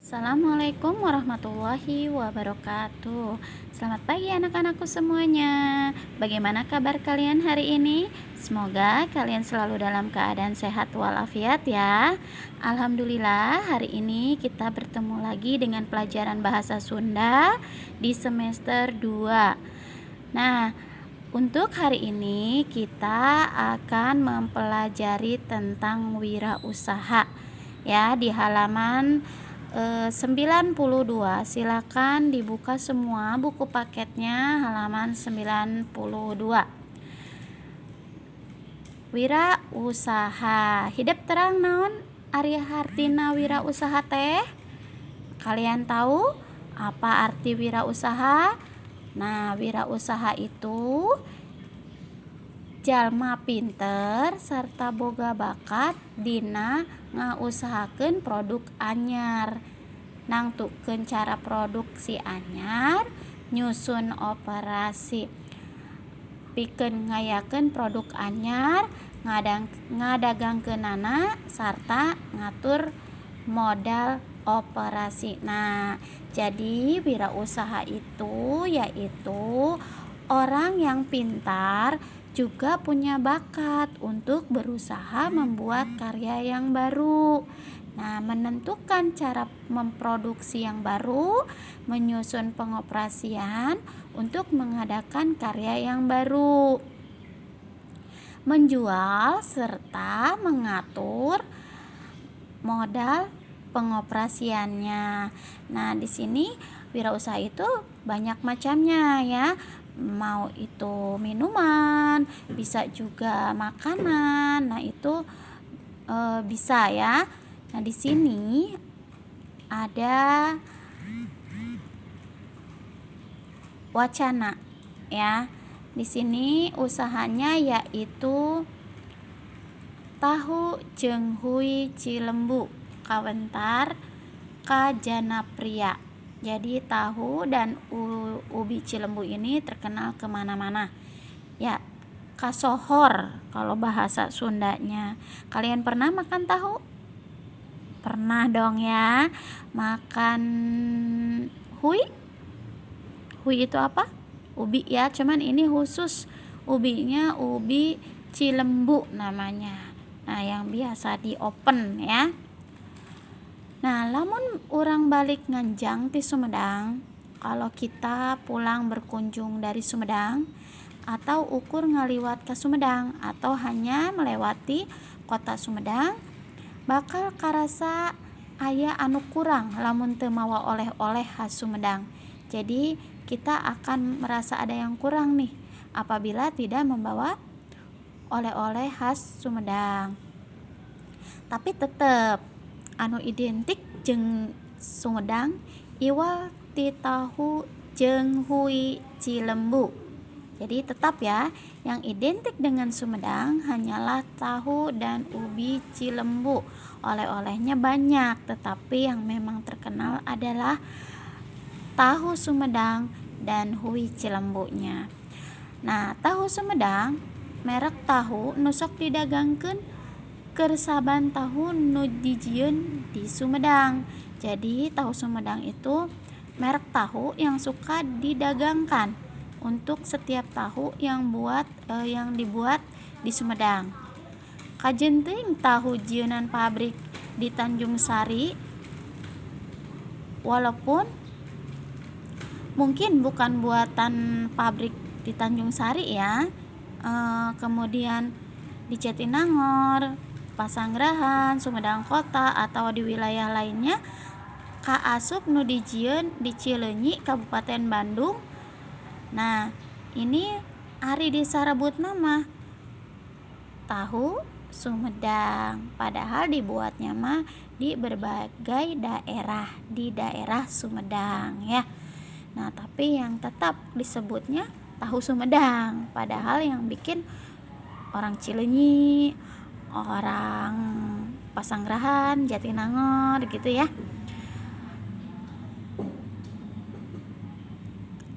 Assalamualaikum warahmatullahi wabarakatuh. Selamat pagi anak-anakku semuanya. Bagaimana kabar kalian hari ini? Semoga kalian selalu dalam keadaan sehat walafiat ya. Alhamdulillah, hari ini kita bertemu lagi dengan pelajaran bahasa Sunda di semester 2. Nah, untuk hari ini kita akan mempelajari tentang wirausaha ya, di halaman 92. Silakan dibuka semua buku paketnya halaman 92. Wirausaha. Hidup terang naon Arya Hartina wirausaha teh? Kalian tahu apa arti wirausaha? Nah, wirausaha itu jalma pinter sarta boga bakat dina ngausahakeun produk anyar, nangtukeun cara produksi anyar, nyusun operasi pikeun ngayakeun produk anyar, ngadagangkeunana sarta ngatur modal operasi. Nah, jadi wirausaha itu yaitu orang yang pintar juga punya bakat untuk berusaha membuat karya yang baru. Nah, menentukan cara memproduksi yang baru, menyusun pengoperasian untuk mengadakan karya yang baru, menjual serta mengatur modal pengoperasiannya. Nah, di sini wirausaha itu banyak macamnya ya. Mau itu minuman, bisa juga makanan. Nah, itu bisa ya. Nah, di sini ada wacana ya. Di sini usahanya yaitu tahu jeung hui Cilembu kawentar ka Janapria. Jadi tahu dan ubi Cilembu ini terkenal kemana-mana ya, kasohor kalau bahasa Sundanya. Kalian pernah makan tahu? Pernah dong ya. Makan hui? Hui itu apa? Ubi ya, cuman ini khusus ubinya ubi Cilembu namanya. Nah, yang biasa di open ya. Nah, lamun orang balik nganjang ti Sumedang, kalau kita pulang berkunjung dari Sumedang atau ukur ngaliwat ke Sumedang atau hanya melewati kota Sumedang, bakal karasa aya anu kurang lamun teu mawa oleh-oleh khas Sumedang. Jadi kita akan merasa ada yang kurang nih apabila tidak membawa oleh-oleh khas Sumedang. Tapi tetap anu identik jeung Sumedang iwal ti tahu jeung hui Cilembu. Jadi tetap ya, yang identik dengan Sumedang hanyalah tahu dan ubi Cilembu. Oleh-olehnya banyak, tetapi yang memang terkenal adalah tahu Sumedang dan hui Cilembunya. Nah, tahu Sumedang merek tahu nu sok didagangkeun keur saban tahun nu dijieun di Sumedang. Jadi tahu Sumedang itu merek tahu yang suka didagangkan untuk setiap tahu yang dibuat di Sumedang. Kajen teuing tahu jieunan pabrik di Tanjung Sari, walaupun mungkin bukan buatan pabrik di Tanjung Sari ya. Kemudian di Jatinangor, Pasanggerahan, Sumedang Kota atau di wilayah lainnya kaasup nu dijieun di Cileunyi Kabupaten Bandung. Nah, ini ari disebutna mah tahu Sumedang, padahal dibuatnya mah di berbagai daerah di daerah Sumedang ya. Nah, tapi yang tetap disebutnya tahu Sumedang, padahal yang bikin orang Cileunyi, orang Pasanggerahan, Jatinangor gitu ya.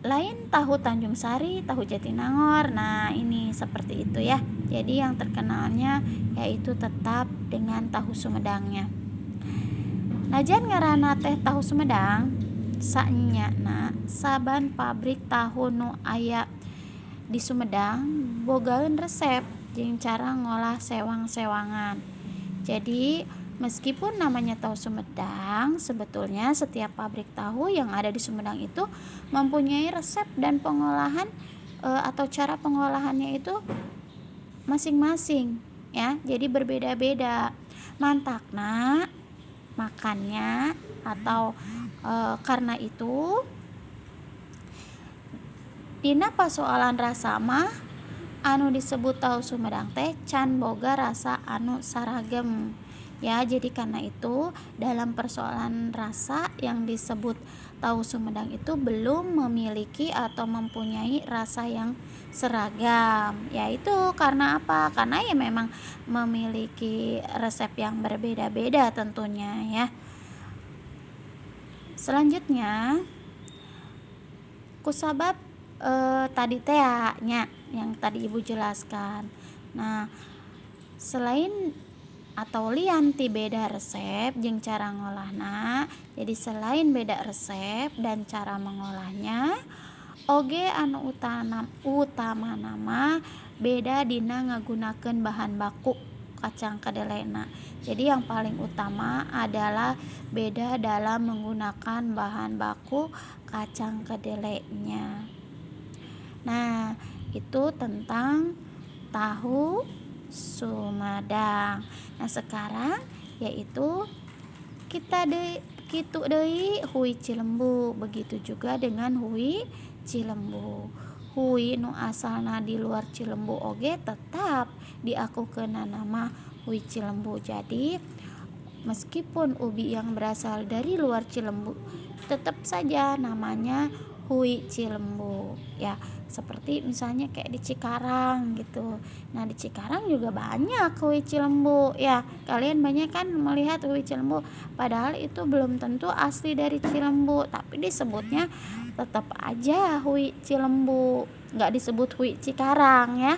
Lain tahu Tanjung Sari, tahu Jatinangor. Nah, ini seperti itu ya. Jadi yang terkenalnya yaitu tetap dengan tahu Sumedangnya. Najan ngaranna teh tahu Sumedang, saenyana saban pabrik tahu nu aya di Sumedang bogaeun resep jeung cara ngolah sewang-sewangan. Jadi meskipun namanya tahu Sumedang, sebetulnya setiap pabrik tahu yang ada di Sumedang itu mempunyai resep dan pengolahan atau cara pengolahannya itu masing-masing ya. Jadi berbeda-beda. Mantakna makannya atau karena itu dina pasoalan rasa mah anu disebut tahu Sumedang teh can boga rasa anu saragem ya. Jadi karena itu dalam persoalan rasa yang disebut tahu Sumedang itu belum memiliki atau mempunyai rasa yang seragam. Yaitu karena apa? Karena ya memang memiliki resep yang berbeda-beda tentunya ya. Selanjutnya kusabab tadi teh nya yang tadi ibu jelaskan. Nah, selain atau lian ti beda resep jeung cara ngolahna, jadi selain beda resep dan cara mengolahnya, oge anu utama nama beda dina ngagunakeun bahan baku kacang kedelena. Jadi yang paling utama adalah beda dalam menggunakan bahan baku kacang kedelenya. Nah, itu tentang tahu Sumedang. Nah, sekarang yaitu kita kitu deui hui Cilembu. Begitu juga dengan hui Cilembu. Hui nu asalna di luar Cilembu oge tetap diakukeunna nama hui Cilembu. Jadi meskipun ubi yang berasal dari luar Cilembu tetap saja namanya hui Cilembu ya. Seperti misalnya kayak di Cikarang gitu. Nah, di Cikarang juga banyak hui Cilembu ya. Kalian banyak kan melihat hui Cilembu, padahal itu belum tentu asli dari Cilembu, tapi disebutnya tetap aja hui Cilembu, nggak disebut hui Cikarang ya.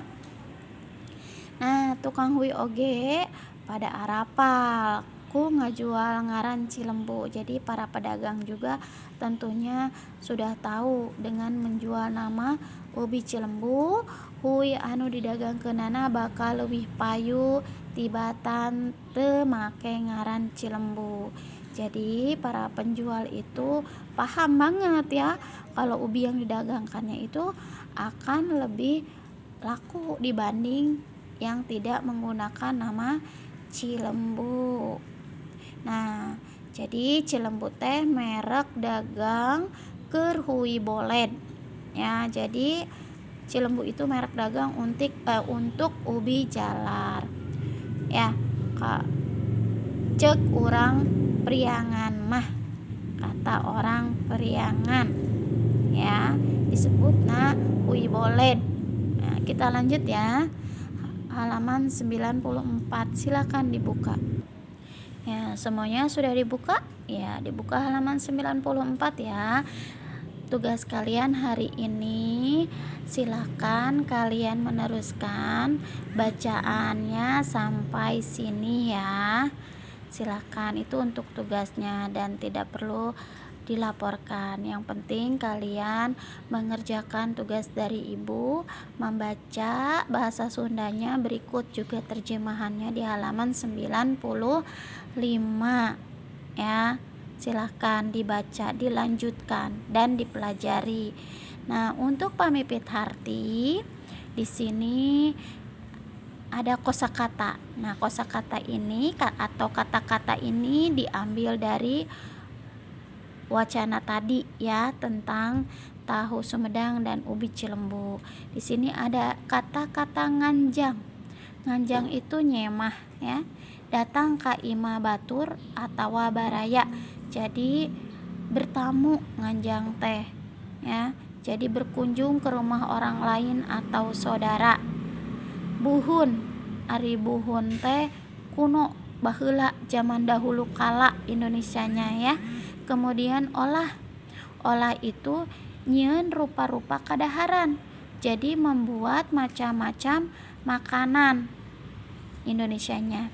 Nah, tukang hui oge pada arapal ku ngajual ngaran Cilembu. Jadi para pedagang juga tentunya sudah tahu dengan menjual nama ubi Cilembu, hui anu didagangkeunana bakal leuwih payu tibatan teu make ngaran Cilembu. Jadi para penjual itu paham banget ya kalau ubi yang didagangkannya itu akan lebih laku dibanding yang tidak menggunakan nama Cilembu. Nah, jadi Cilembu teh merek dagang keur hui boled ya. Jadi Cilembu itu merek dagang untuk ubi jalar ya. Cek urang Priangan mah, kata orang Priangan ya, disebutna hui boled. Nah, kita lanjut ya. Halaman 94, silakan dibuka. Ya, semuanya sudah dibuka? Ya, dibuka halaman 94 ya. Tugas kalian hari ini silakan kalian meneruskan bacaannya sampai sini ya. Silakan, itu untuk tugasnya dan tidak perlu dilaporkan. Yang penting kalian mengerjakan tugas dari ibu, membaca bahasa Sundanya, berikut juga terjemahannya di halaman 95 ya. Silahkan dibaca, dilanjutkan dan dipelajari. Nah, untuk pamipit harti di sini ada kosakata. Nah, kosakata ini atau kata-kata ini diambil dari wacana tadi ya, tentang tahu Sumedang dan ubi Cilembu. Di sini ada kata-kata nganjang. Nganjang itu nyemah ya. Datang ka imah batur atau baraya. Jadi bertamu nganjang teh ya. Jadi berkunjung ke rumah orang lain atau saudara. Buhun, ari buhun teh kuno baheula zaman dahulu kala Indonesianya ya. Kemudian olah itu nyieun rupa-rupa kadaharan. Jadi membuat macam-macam makanan Indonesianya.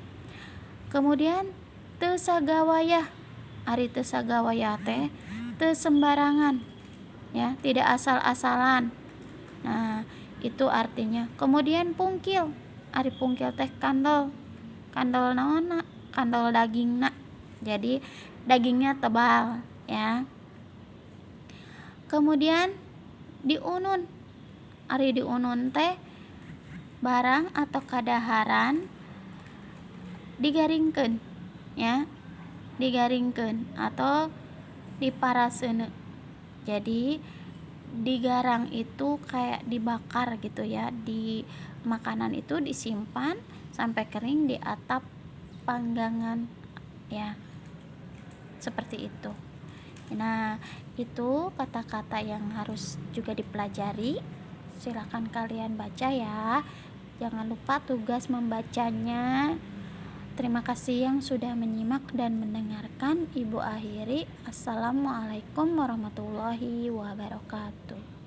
Kemudian teu sagawayah ari teu sagawaya teh teu sembarangan, ya, tidak asal-asalan. Nah, itu artinya. Kemudian pungkil, ari pungkil teh kandel. Kandel naonna? Kandel dagingna. Jadi dagingnya tebal, ya. Kemudian diunun. Ari diunun teh barang atau kadaharan digaringkeun, ya. Digaringkeun atau diparaseuna. Jadi digarang itu kayak dibakar gitu ya. Di makanan itu disimpan sampai kering di atap panggangan, ya. Seperti itu. Nah, itu kata-kata yang harus juga dipelajari. Silakan kalian baca ya. Jangan lupa tugas membacanya. Terima kasih yang sudah menyimak dan mendengarkan. Ibu akhiri. Assalamualaikum warahmatullahi wabarakatuh.